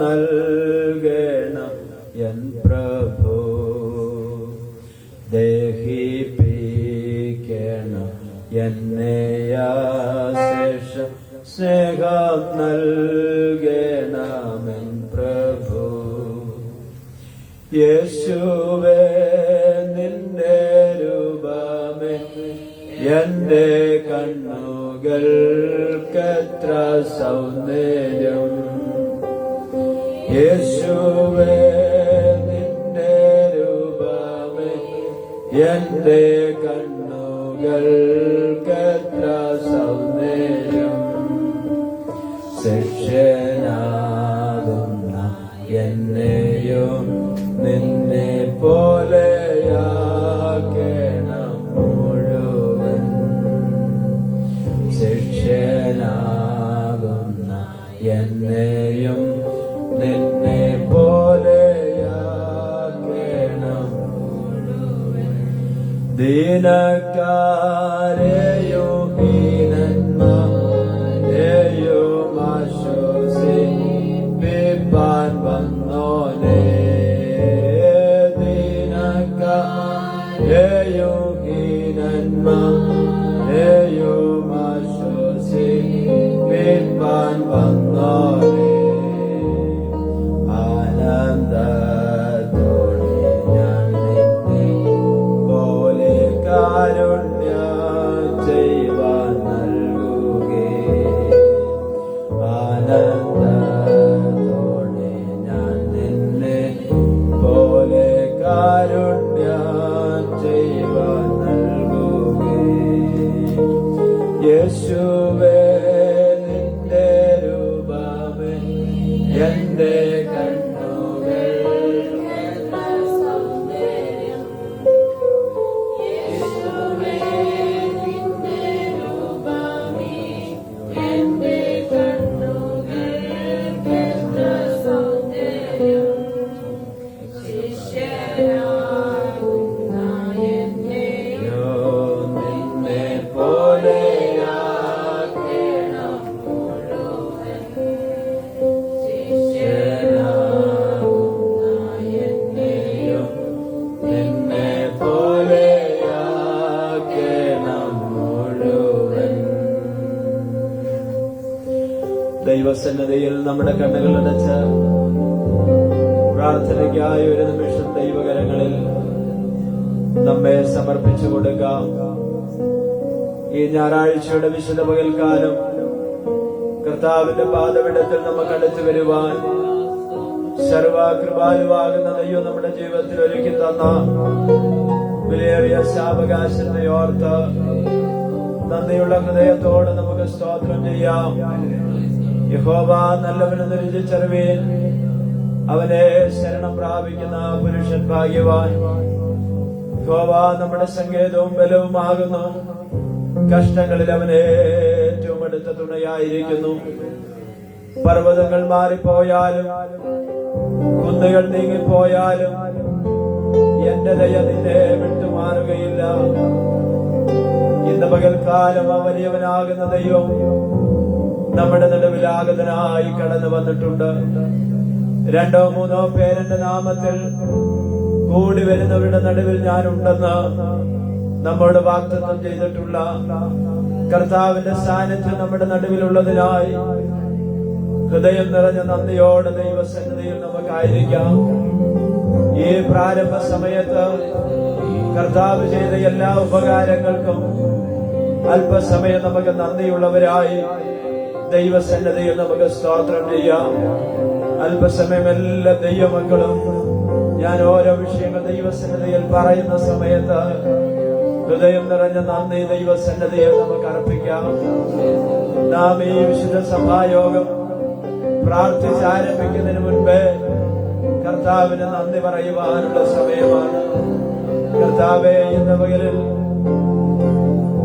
നൽകണം എൻ പ്രഭു, ദഹിപ്പിക്കണം എന്നെയാശേഷ സ്നേഹം നൽകണമെൻ പ്രഭു. യേശുവേ നിന്റെ രൂപമേ എന്റെ കണ്ണുകൾക്കെത്ര സൗന്ദര്യം. യേശുവേ നിന്റെ രൂപമേ എന്റെ കണ്ണുകൾക്കെത്ര സൗന്ദര്യം. ശിഷ്യനാകുന്ന എന്നെയും നിന്നെ പോലെയാക്കണം മുഴുവൻ. ശിഷ്യനാകുന്ന എന്നെയും നിന്നെ പോലെയാക്കണം മുഴുവൻ. ദീനക്കാരെയും ഹീനന്മാരെയും ആശ്വസിപ്പിപ്പാൻ വന്നോനേ. ദീനക്കാരെയും ഹീനന്മാരെയും ആശ്വസിപ്പിപ്പാൻ വന്നോനേ. ആനന്ദത്തോടെ ഞാൻ നിന്നെ പോലെ കാരുണ്യം ചെയ്യുവാൻ നൽകുകേ. ആനന്ദത്തോടെ ഞാൻ നിന്നെ പോലെ കാരുണ്യം ചെയ്യുവാൻ നൽകുകേ. യേശുവേ നിന്റെ രൂപമേ എന്റെ കണ്ണുകൾ നിന്നെ പോലെയാക്കണം മുഴുവൻ. ശിഷ്യനാകുന്ന എന്നെയും നിന്നെ പോലെയാക്കണം മുഴുവൻ. ദൈവസന്നദ്ധയിൽ നമ്മുടെ കണ്ണുകൾ അടച്ച് പ്രാർത്ഥനയ്ക്കായി ഒരു നിമിഷം ദൈവകരങ്ങളിൽ നമ്മെ സമർപ്പിച്ചു കൊടുക്കാം. ഈ ഞായറാഴ്ചയുടെ വിശുദ്ധ പകൽക്കാലം കർത്താവിന്റെ പാദപീഠത്തിൽ നമുക്ക് അടുത്തു വരുവാൻ സർവകൃപാലുവാകുന്ന ദൈവം നമ്മുടെ ജീവിതത്തിൽ ഒരുക്കി തന്ന വിലയേറിയ സാവകാശത്തെ ഓർത്ത് നന്ദിയുള്ള ഹൃദയത്തോടെ നമുക്ക് സ്തോത്രം ചെയ്യാം. യഹോവ നല്ലവനെന്ന് രുചിച്ചറിവീൻ, അവനെ ശരണം പ്രാപിക്കുന്ന പുരുഷൻ ഭാഗ്യവാൻ. യഹോവ നമ്മുടെ സങ്കേതവും ബലവുമാകുന്നു, കഷ്ടങ്ങളിൽ അവൻ ഏറ്റവും അടുത്ത തുണയായിരിക്കുന്നു. പർവ്വതങ്ങൾ മാറിപ്പോയാലും കുന്നുകൾ നീങ്ങിപ്പോയാലും എന്റെ ദയ നിന്നെ വിട്ടുമാറുകയില്ല. ഇന്ന് പകൽക്കാലം ആ വലിയവനാകുന്ന ദൈവം നമ്മുടെ നടുവിലാഗതനായി കടന്നു വന്നിട്ടുണ്ട്. രണ്ടോ മൂന്നോ പേരെന്റെ നാമത്തിൽ കൂടി വരുന്നവരുടെ നടുവിൽ ഞാനുണ്ടെന്ന് നമ്മോട് വാഗ്ദത്തം ചെയ്തിട്ടുള്ള കർത്താവിന്റെ സാന്നിധ്യം നമ്മുടെ നടുവിലുള്ളതിനായി ഹൃദയം നിറഞ്ഞ നന്ദിയോടെ ദൈവസന്നിധിയിൽ നമുക്കായിരിക്കാം. ഈ പ്രാരംഭ സമയത്ത് കർത്താവ് ചെയ്ത എല്ലാ ഉപകാരങ്ങൾക്കും അല്പസമയം നമുക്ക് നന്ദിയുള്ളവരായി ദൈവസന്നിധിയിൽ നമുക്ക് സ്തോത്രം ചെയ്യാം. അല്പസമയം എല്ലാ ദൈവമക്കളും ഞാൻ ഓരോ വിഷയങ്ങൾ ദൈവസന്നിധിയിൽ പറയുന്ന സമയത്ത് ഹൃദയം നിറഞ്ഞ നന്ദി ദൈവസന്നിധിയിൽ നമുക്ക് അർപ്പിക്കാം. നാം ഈ വിശുദ്ധ സഭായോഗം പ്രാർത്ഥിച്ചാരംഭിക്കുന്നതിന് മുൻപേ കർത്താവിന് നന്ദി പറയുവാനുള്ള സമയമാണ്. കർത്താവേ, ഇന്ന് പകലിൽ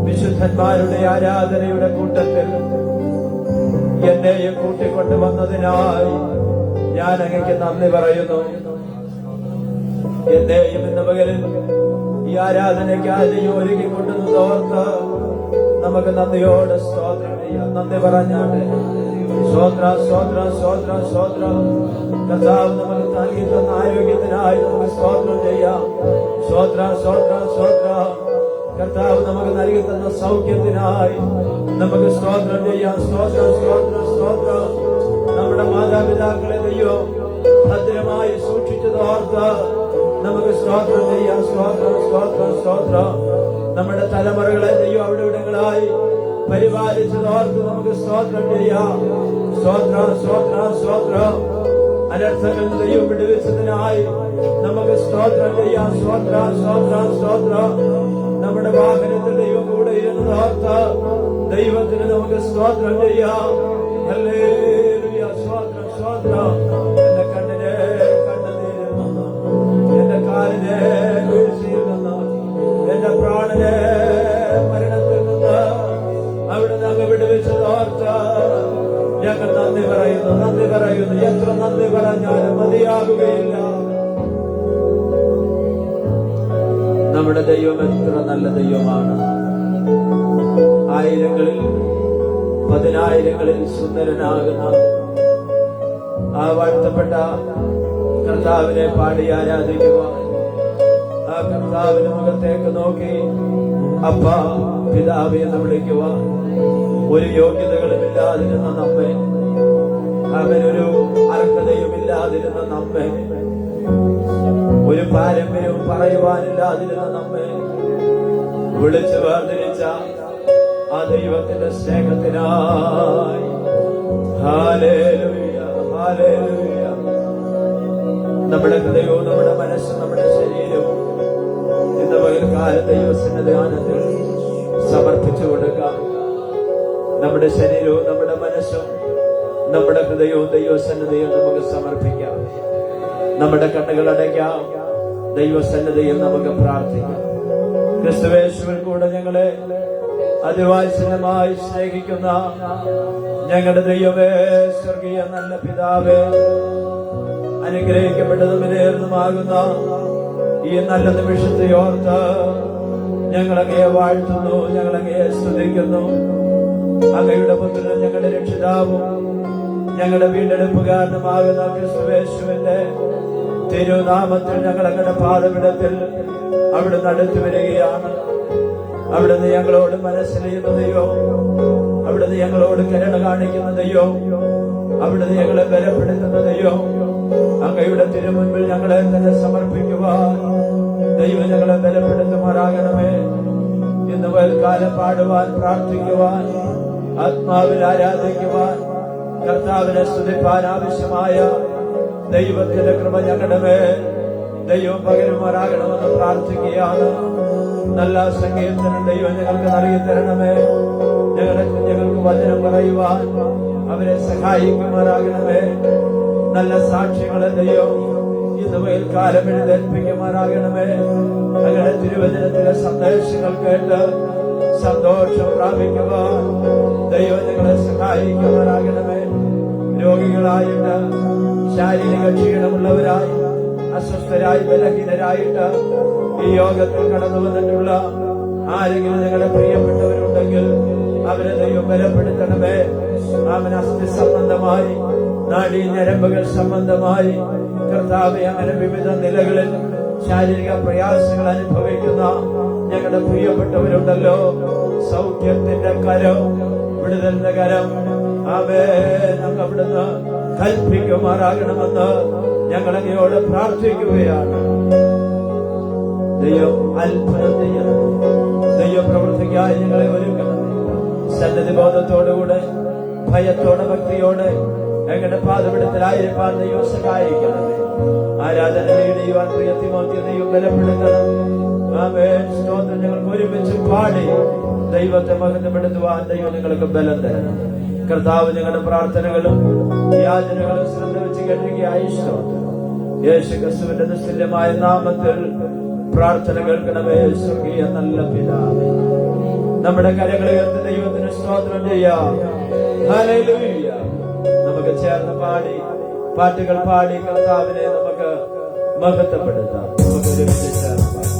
വിശുദ്ധന്മാരുടെ ആരാധനയുടെ കൂട്ടത്തിൽ എന്നെയും കൂട്ടിക്കൊണ്ടുവന്നതിനായി ഞാൻ അങ്ങേക്ക് നന്ദി പറയുന്നു. എന്നെയും ഇന്ന് പകലിൽ ഈ ആരാധനയ്ക്കായി ഒരുക്കിക്കൊണ്ടുവന്ന് ഓർത്ത് നമുക്ക് നന്ദിയോടെ സ്തോത്രം ചെയ്യാം. നന്ദി പറഞ്ഞാട്ടെ. സ്വോത്ര സ്വോത്ര സ്വോത്ര സ്വോത്ര. കർത്താവ് നമുക്ക് നൽകി തന്ന ആരോഗ്യത്തിനായി നമുക്ക് സ്തോത്രം ചെയ്യാം. സ്വോത്ര സ്വോത്ര സ്വോത്ര. കർത്താവ് നമുക്ക് നൽകി തന്ന സൗഖ്യത്തിനായി നമുക്ക് സ്തോത്രം ചെയ്യാം. സ്തോത്രം സ്തോത്രം സ്തോത്രം. നമ്മുടെ മാതാപിതാക്കളെ ദൈവം ഭദ്രമായി സൂക്ഷിച്ചത് ഓർത്ത് നമുക്ക് സ്തോത്രം ചെയ്യാം. സ്തോത്രം സ്തോത്രം സ്തോത്രം. നമ്മുടെ തലമുറകളെ ദൈവം അവിടെ ഇവിടങ്ങളായി പരിപാലിച്ചത് ഓർത്ത് നമുക്ക് സ്തോത്രം ചെയ്യാം. സ്തോത്രം സ്തോത്രം സ്തോത്രം. അനർത്ഥങ്ങൾ ദൈവം വിടുവിച്ചതിനായി നമുക്ക് സ്തോത്രം ചെയ്യാം. സ്തോത്രം സ്തോത്രം സ്തോത്രം. നമ്മുടെ വാഹനത്തിൽ ദൈവം കൂടെ ഇരുന്നത് ഓർത്ത് ദൈവത്തിന് നമുക്ക് സ്തോത്രം ചെയ്യാം. ഹല്ലേലൂയ. സ്തോത്രം സ്തോത്രം. എന്റെ കണ്ണിനെ കണ്ണുനീരിൽ നിന്ന്, എന്റെ കാലിനെ വീഴ്ചയിൽ നിന്ന്, എന്റെ പ്രാണനെ മരണത്തിൽ നിന്ന് അവിടെ ഞങ്ങൾ വിടുവിച്ചത് ഓർത്ത് ഞങ്ങൾ നന്ദി പറയുന്നു, നന്ദി പറയുന്നു. എത്ര നന്ദി പറഞ്ഞാലും മതിയാകുകയില്ല. നമ്മുടെ ദൈവം എത്ര നല്ല ദൈവമാണ്. ആയിരങ്ങളിൽ പതിനായിരങ്ങളിൽ സുന്ദരനാകുന്ന ആ വാഴ്ത്തപ്പെട്ട കർത്താവിനെ പാടി ആരാധിക്കുക. ആ കർത്താവിന്റെ മുഖത്തേക്ക് നോക്കി അപ്പ പിതാവേ എന്ന് വിളിക്കുക. ഒരു യോഗ്യതകളുമില്ലാതിരുന്ന നമ്മെ, അവനൊരു അർഹതയുമില്ലാതിരുന്ന നമ്മെ, ഒരു പാരമ്പര്യവും പറയുവാനില്ലാതിരുന്ന നമ്മെ വിളിച്ചു വേർതിരിച്ച ആ ദൈവത്തിന്റെ സ്നേഹത്തിനായി ഹല്ലേലൂയ ഹല്ലേലൂയ. നമ്മുടെ ഹൃദയവും നമ്മുടെ മനസ്സും നമ്മുടെ ശരീരവും ഇന്ന് പകൽക്കാലം ദൈവസന്നിധാനത്തിൽ സമർപ്പിച്ചു കൊടുക്കാം. നമ്മുടെ ശരീരവും നമ്മുടെ മനസ്സും നമ്മുടെ ഹൃദയവും ദൈവസന്നിധിയിൽ നമുക്ക് സമർപ്പിക്കാം. നമ്മുടെ കണ്ണുകൾ അടയ്ക്കാം. ദൈവസന്നിധിയിൽ നമുക്ക് പ്രാർത്ഥിക്കാം. ക്രിസ്തുവേശുവിൽ കൂടെ ഞങ്ങളെ അതിവാത്സല്യമായി സ്നേഹിക്കുന്ന ഞങ്ങളുടെ ദൈവമേ, സ്വർഗീയ നല്ല പിതാവേ, അനുഗ്രഹിക്കപ്പെട്ടതും വിലയേറുന്നതുമാകുന്ന ഈ നല്ല നിമിഷത്തെ ഓർത്ത് ഞങ്ങളങ്ങയെ വാഴ്ത്തുന്നു, ഞങ്ങളങ്ങയെ സ്തുതിക്കുന്നു. അങ്ങയുടെ പുത്രനും ഞങ്ങളുടെ രക്ഷിതാവും ഞങ്ങളുടെ വീണ്ടെടുപ്പുകാരനുമാകുന്ന ക്രിസ്തുവേശുവിന്റെ തിരുനാമത്തിൽ ഞങ്ങൾ അങ്ങയുടെ പാദപീഠത്തിൽ അവിടുന്ന് അടുത്തു വരികയാണ്. അവിടുന്ന് ഞങ്ങളോട് മനസ്സിലെയ്യുന്നതയോ, അവിടുന്ന് ഞങ്ങളോട് കരുണ കാണിക്കുന്നതയോ, അവിടുന്ന് ഞങ്ങളെ ബലപ്പെടുത്തുന്നതയോ, അങ്ങയുടെ തിരുമുൻപിൽ ഞങ്ങളെ തന്നെ സമർപ്പിക്കുവാൻ ദൈവം ഞങ്ങളെ ബലപ്പെടുത്തുമാറാകണമേ. ഇന്ന് പകൽക്കാലം പാടുവാൻ, പ്രാർത്ഥിക്കുവാൻ, ആത്മാവിൽ ആരാധിക്കുവാൻ, കർത്താവിനെ സ്തുതിപ്പാൻ ആവശ്യമായ ദൈവത്തിന്റെ കൃപ ഞങ്ങളുടെ മേൽ ദൈവം പകരുമാറാകണമെന്ന് പ്രാർത്ഥിക്കുകയാണ്. നല്ല സംഗീതത്തിന് ദൈവം ഞങ്ങൾക്ക് നൽകി തരണമേ. ഞങ്ങളുടെ കുഞ്ഞുങ്ങൾക്ക് വചനം പറയുവാൻ അവരെ സഹായിക്കുമാറാകണമേ. നല്ല സാക്ഷ്യങ്ങളെ ദൈവം ഇന്ന് പകൽക്കാലം എഴുന്നേൽപ്പിക്കുമാറാകണമേ. ഞങ്ങളുടെ തിരുവചനത്തിലെ സന്ദേശങ്ങൾ കേട്ട് സന്തോഷം പ്രാപിക്കുവാൻ ദൈവം ഞങ്ങളെ സഹായിക്കുമാറാകണമേ. രോഗികളായിട്ട്, ശാരീരിക ക്ഷീണമുള്ളവരായി, അസ്വസ്ഥരായി, ബലഹീനരായിട്ട് ഈ യോഗത്തിൽ കടന്നു വന്നിട്ടുള്ള ആരെങ്കിലും ഞങ്ങളുടെ പ്രിയപ്പെട്ടവരുണ്ടെങ്കിൽ അവരെ ദൈവം ബലപ്പെടുത്തണമേ. അവൻ അസ്ഥി സംബന്ധമായി, നാഡീ ഞരമ്പുകൾ സംബന്ധമായി, കർത്താവെ, അങ്ങനെ വിവിധ നിലകളിൽ ശാരീരിക പ്രയാസങ്ങൾ അനുഭവിക്കുന്ന ഞങ്ങളുടെ പ്രിയപ്പെട്ടവരുണ്ടല്ലോ. സൗഖ്യത്തിന്റെ കരം, വിടുതലിന്റെ കരം ഞങ്ങൾ അവിടുന്ന് കൽപ്പിക്കുമാറാകണമെന്ന് ഞങ്ങൾ അങ്ങയോട് പ്രാർത്ഥിക്കുകയാണ്. ദൈവം അത്ഭുതം ചെയ്യണം. ദൈവ പ്രവൃത്തിക്കായി ഞങ്ങളെ ഒരുക്കണം. സന്നദ്ധ ബോധത്തോടുകൂടെ, ഭയത്തോടെ, ഭക്തിയോടെ ഞങ്ങളുടെ പാദപീഠത്തിലായിരിക്കാൻ ദൈവം സഹായിക്കണമേ. ആരാധന നേടിയുവാൻ പ്രിയ തിമോത്തിയെ ദൈവം ബലപ്പെടുത്തണം. ആമേൻ. സ്തോത്രം. ഞങ്ങൾക്ക് ഒരുമിച്ച് പാടി ദൈവത്തെ മഹത്വപ്പെടുത്തുവാൻ ദൈവം നിങ്ങൾക്ക് ബലം തരണം. കർത്താവ് ഞങ്ങളുടെ പ്രാർത്ഥനകളും യാചനകളും ശ്രദ്ധ വെച്ച് കേൾക്കുകയായി സ്തോത്രം. യേശു ക്രിസ്തുവിന്റെ നിസ്തുല്യമായ നാമത്തിൽ പ്രാർത്ഥന കേൾക്കണമേ. സ്വർഗീയ നല്ല പിതാവേ, നമ്മുടെ കരങ്ങളെ ഉയർത്തി ദൈവത്തിന് സ്തോത്രം ചെയ്യാം. ഹല്ലേലൂയ. നമുക്ക് ചേർന്ന് പാട്ടുകൾ പാടി കർത്താവിനെ നമുക്ക് മഹത്വപ്പെടുത്താം. നമുക്ക് ഒരുമിച്ച് ചേർന്ന് പാടാം.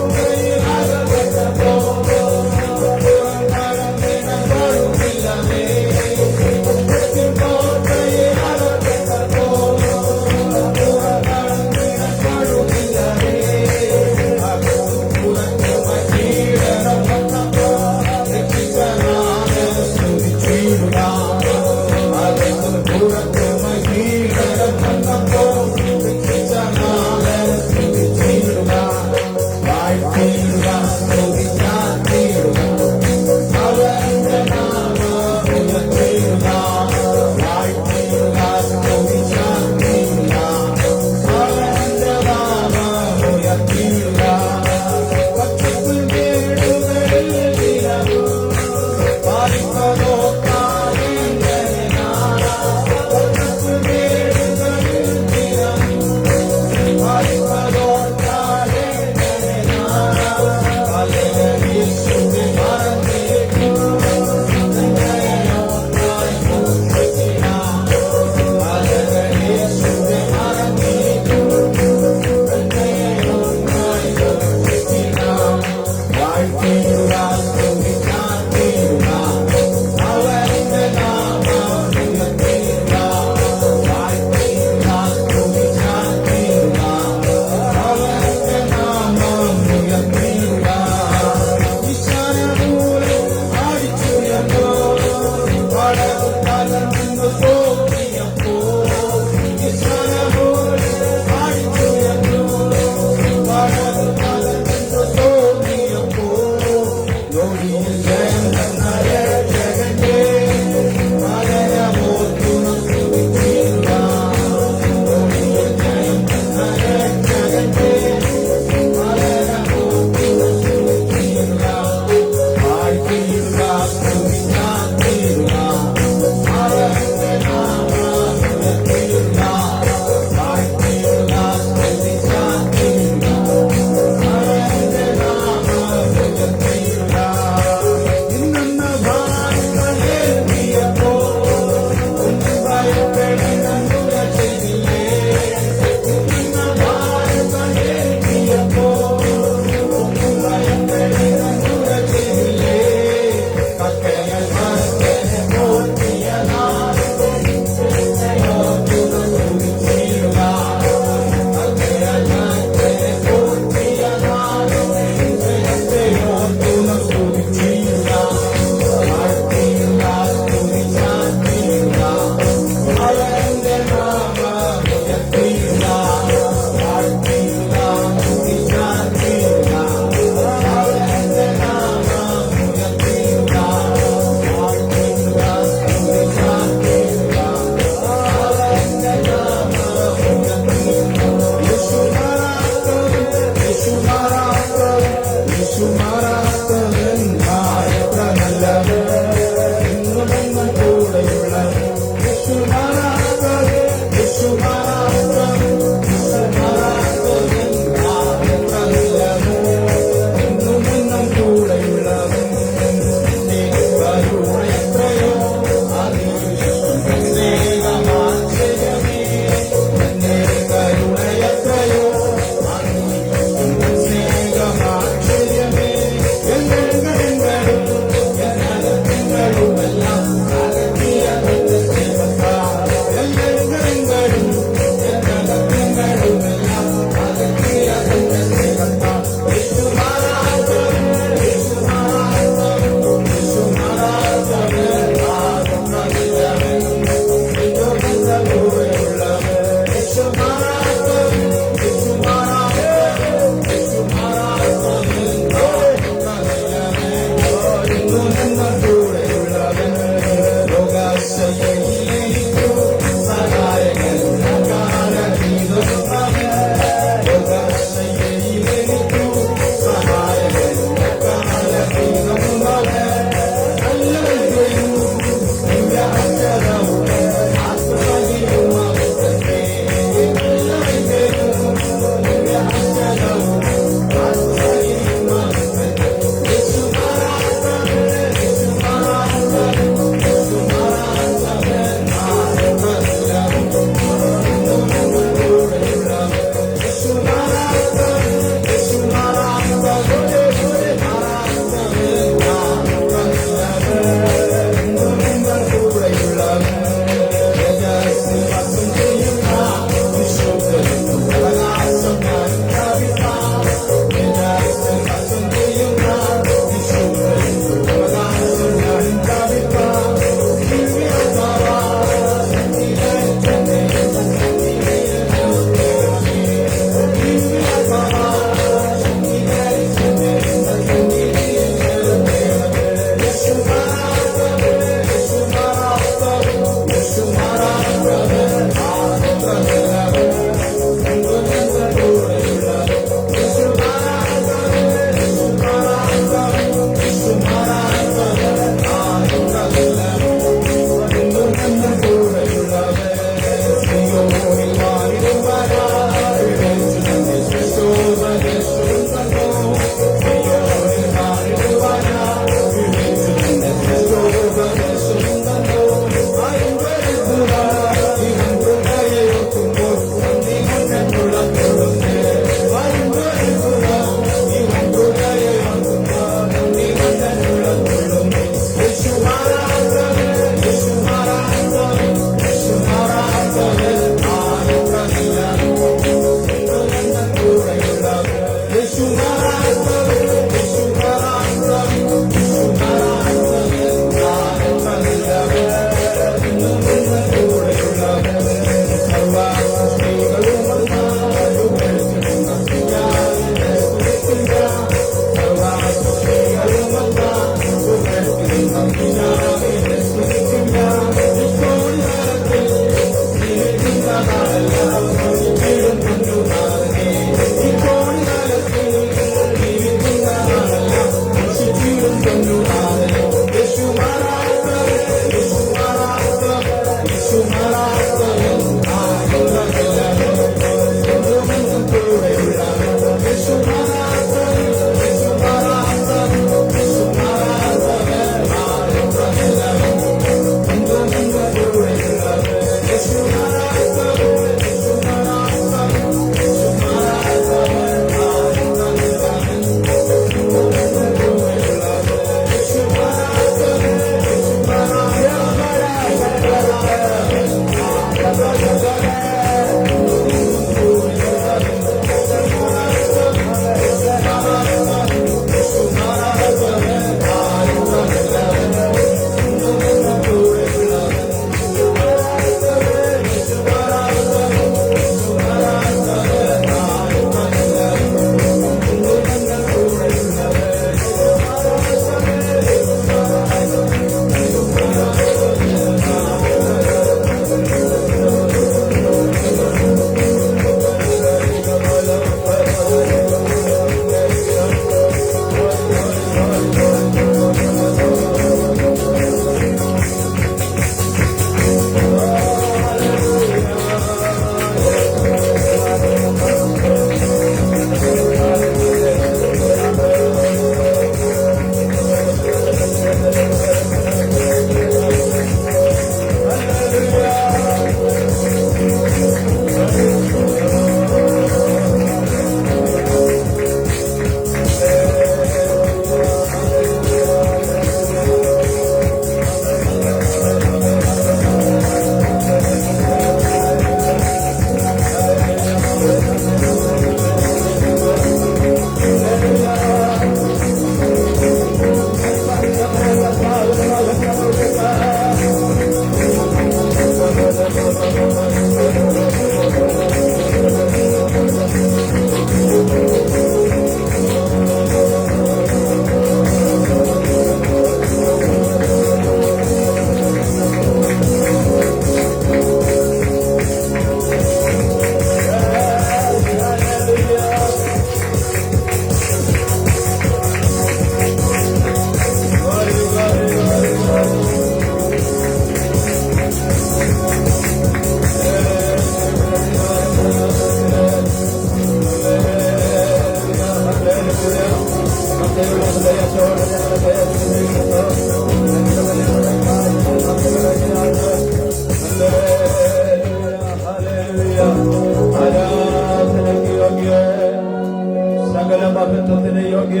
സകല മഹത്വത്തിന് യോഗ്യ,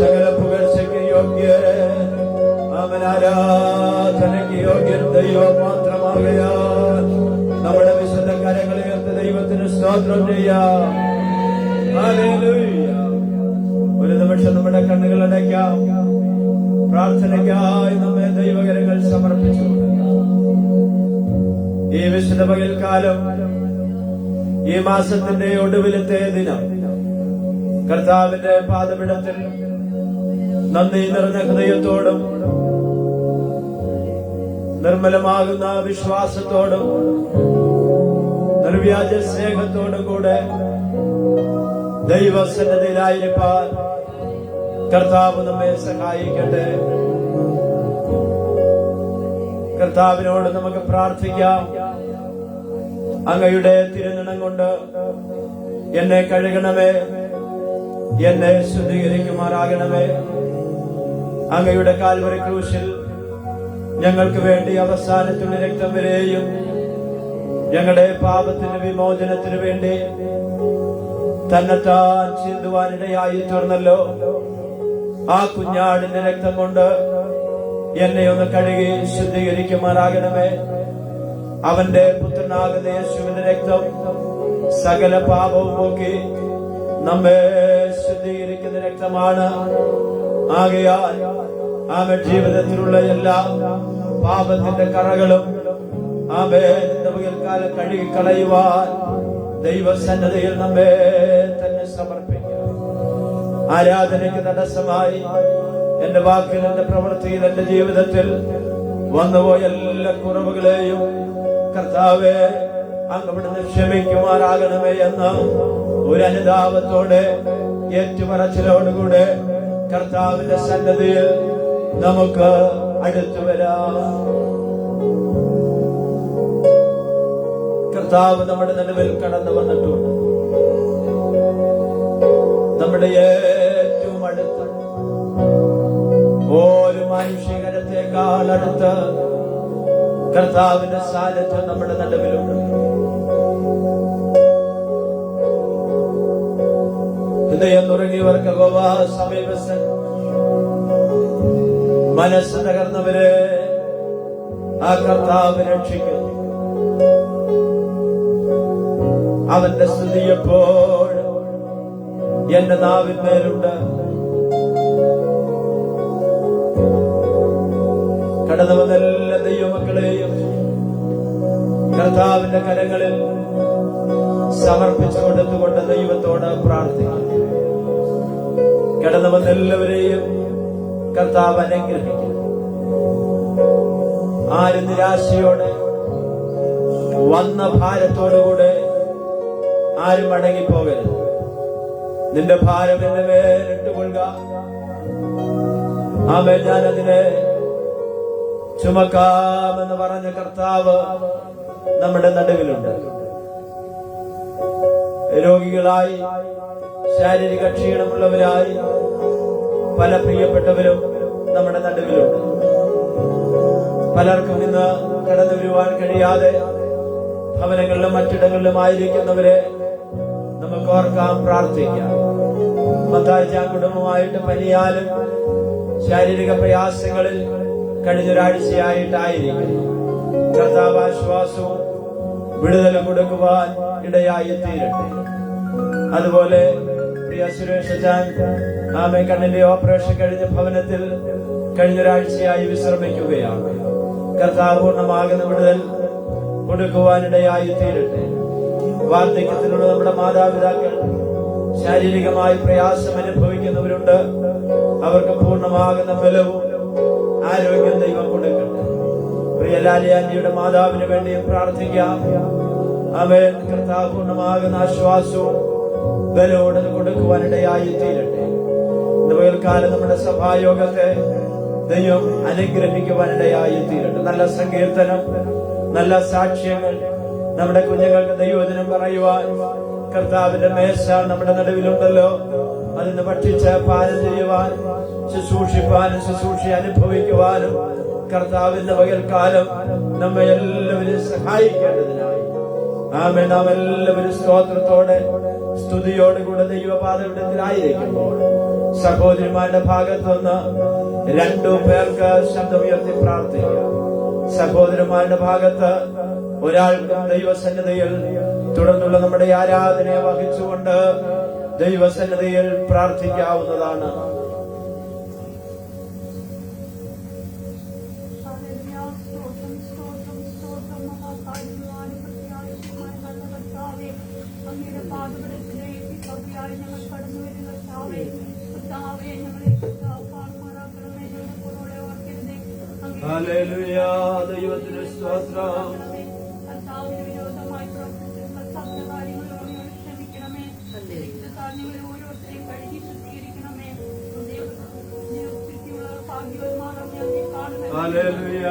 സകല പുകഴ്ചയ്ക്ക് യോഗ്യ, അവൻ ആരാധനയ്ക്ക് യോഗ്യൻ ദൈവം മാത്രമാകയാൽ നമ്മുടെ വിശുദ്ധ കരങ്ങളിൽ ഉയർത്തി ദൈവത്തിന് സ്തോത്രം ചെയ്യാം. ഹല്ലേലൂയ. ഒരു നിമിഷം നമ്മുടെ കണ്ണുകൾ അടയ്ക്കാം. പ്രാർത്ഥനയ്ക്കായി നമ്മെ ദൈവകരങ്ങൾ സമർപ്പിച്ചു. ഈ വിശുദ്ധ പകൽക്കാലം, ഈ മാസത്തിന്റെ ഒടുവിലത്തെ ദിനം, കർത്താവിന്റെ പാദപീഠത്തിൽ നന്ദി നിറഞ്ഞ ഹൃദയത്തോടും നിർമ്മലമാകുന്ന വിശ്വാസത്തോടും നിർവ്യാജ സ്നേഹത്തോടും കൂടെ ദൈവസന്നിധിയിലായിരിക്കാൻ കർത്താവ് നമ്മെ സഹായിക്കട്ടെ. കർത്താവിനോട് നമുക്ക് പ്രാർത്ഥിക്കാം. അങ്ങയുടെ തിരുനിണം കൊണ്ട് എന്നെ കഴുകണമേ, എന്നെ ശുദ്ധീകരിക്കുമാറാകണമേ. അങ്ങയുടെ കാൽവരി ക്രൂശിൽ ഞങ്ങൾക്ക് വേണ്ടി അവസാനത്തുള്ള രക്തം വരെയും ഞങ്ങളുടെ പാപത്തിന് വിമോചനത്തിനു വേണ്ടി തന്നെത്താൻ ചിന്തുവാനിടയായി തീർന്നല്ലോ. ആ കുഞ്ഞാടിന്റെ രക്തം കൊണ്ട് എന്നെ ഒന്ന് കഴുകി ശുദ്ധീകരിക്കുമാറാകണമേ. അവന്റെ പുത്രനാകുന്ന യേശുവിന്റെ രക്തം സകല പാപവും പോക്കി നമ്മെ ശുദ്ധീകരിക്കുന്ന രക്തമാണ്. ആകയാൽ ആമേ ജീവിതത്തിലുള്ള എല്ലാ പാപത്തിന്റെ കറകളും പകൽക്കാലം കഴുകിക്കളയുവാൻ ദൈവസന്നദ്ധയിൽ നമ്മെ തന്നെ സമർപ്പിക്കാം. ആരാധനയ്ക്ക് തടസ്സമായി എന്റെ വാക്കിൽ, എന്റെ പ്രവൃത്തിയിൽ, എന്റെ ജീവിതത്തിൽ വന്നുപോയ എല്ലാ കുറവുകളെയും കർത്താവേ അങ്ങ് ഇവിടുന്ന് ക്ഷമിക്കുമാറാകണമേ എന്ന ഒരു അനുതാപത്തോടെ ഏറ്റുപറച്ചിലോടുകൂടെ കർത്താവിന്റെ സന്നദ്ധിയിൽ നമുക്ക് അടുത്തു വരാം. കർത്താവ് നമ്മുടെ നടുവിൽ കടന്നു വന്നിട്ടുണ്ട്. നമ്മുടെ ഏറ്റവും അടുത്ത്, ഒരു മനുഷ്യകരത്തെക്കാൾ അടുത്ത് കർത്താവിന്റെ സാന്നിധ്യം നമ്മുടെ നടുവിലുണ്ട്. ഹൃദയം നുറുങ്ങിയവർക്ക് യഹോവ സമീപസ്ഥൻ, മനസ്സ് തകർന്നവരെ ആ കർത്താവ് രക്ഷിക്കുന്നു. അവന്റെ സ്തുതി എപ്പോഴും എന്റെ നാവിന്മേലുണ്ട്. കടന്നു വന്ന എല്ലാ ദൈവമക്കളെയും കർത്താവിന്റെ കരങ്ങളിൽ സമർപ്പിച്ചു കൊടുത്തുകൊണ്ട് ദൈവത്തോട് പ്രാർത്ഥിക്കും. കടന്നു വന്ന എല്ലാവരെയും കർത്താവ് അനുഗ്രഹിക്കും. ആരും നിരാശയോടെ വന്ന ഭാരത്തോടുകൂടെ ആരും മടങ്ങിപ്പോകരുത്. നിന്റെ ഭാരം എന്റെ മേലിട്ടുകൊള്ളുക. ആമേൻ. ഞാൻ അതിനെ ചുമക്കാമെന്ന് പറഞ്ഞ കർത്താവ് നമ്മുടെ നടുവിലുണ്ട്. രോഗികളായി, ശാരീരിക ക്ഷീണമുള്ളവരായി പല പ്രിയപ്പെട്ടവരും നമ്മുടെ നടുവിലുണ്ട്. പലർക്കും ഇന്ന് കടന്നു വരുവാൻ കഴിയാതെ ഭവനങ്ങളിലും മറ്റിടങ്ങളിലും ആയിരിക്കുന്നവരെ നമുക്ക് ഓർക്കാം, പ്രാർത്ഥിക്കാം. മത്തായി കുടുംബമായിട്ട് പനിയാലും ശാരീരിക പ്രയാസങ്ങളിൽ കഴിഞ്ഞൊരാഴ്ചയായിട്ടായിരിക്കും. കർത്താവ് ആശ്വാസവും വിടുതൽ കൊടുക്കുവാൻ ഇടയായി തീരട്ടെ. അതുപോലെ പ്രിയ സുരേഷ് ആമേ കണ്ണിന്റെ ഓപ്പറേഷൻ കഴിഞ്ഞ ഭവനത്തിൽ കഴിഞ്ഞൊരാഴ്ചയായി വിശ്രമിക്കുകയാണ്. കർത്താവ് പൂർണ്ണമാകുന്ന വിടുതൽ കൊടുക്കുവാനിടയായി തീരട്ടെ. വാർദ്ധക്യത്തിലുള്ള നമ്മുടെ മാതാപിതാക്കൾ ശാരീരികമായി പ്രയാസം അനുഭവിക്കുന്നവരുണ്ട്. അവർക്ക് പൂർണ്ണമാകുന്ന ബലവും ആരോഗ്യം ദൈവം കൊടുക്കട്ടെ. പ്രിയ ലാലിയാന്റിയുടെ മാതാവിന് വേണ്ടിയും പ്രാർത്ഥിക്കാം. ആമേൻ. കർത്താവ് പൂർണ്ണമാകുന്ന ആശ്വാസവും ബലവും കൊടുക്കുവാനിടയായി തീരട്ടെ. ഇന്ന് പകൽക്കാലം നമ്മുടെ സഭായോഗത്തെ ദൈവം അനുഗ്രഹിക്കുവാനിടയായി തീരട്ടെ. നല്ല സങ്കീർത്തനം, നല്ല സാക്ഷ്യങ്ങൾ നമ്മുടെ കുഞ്ഞുങ്ങൾക്ക് ദൈവവചനം പറയുവാൻ കർത്താവിന്റെ മേശ നമ്മുടെ നടുവിലുണ്ടല്ലോ. അതിന് ഭക്ഷിച്ച് പാനം ചെയ്യുവാൻ, ശുശ്രൂഷിപ്പാനും ശുശ്രൂഷ അനുഭവിക്കുവാനും കർത്താവിന്റെ പകൽക്കാലം നമ്മെ എല്ലാവരും സഹായിക്കേണ്ടതിനായി ആമേൻ. നാം എല്ലാവരും സ്തോത്രത്തോടെ സ്തുതിയോടുകൂടെ ദൈവപാദപീഠത്തിലായിരിക്കുമ്പോൾ സഹോദരിമാരുടെ ഭാഗത്തുനിന്ന് 2 പേർക്ക് ശബ്ദമുയർത്തി പ്രാർത്ഥിക്കാം. സഹോദരന്മാരുടെ ഭാഗത്ത് ഒരാൾക്ക് ദൈവസന്നിധിയിൽ തുടർന്നുള്ള നമ്മുടെ ആരാധനയെ വഹിച്ചുകൊണ്ട് ദൈവസന്നിധിയിൽ പ്രാർത്ഥിക്കാവുന്നതാണ്. ഹല്ലേലൂയ, ദൈവത്തിന് സ്തോത്രം. ഹല്ലേലൂയ.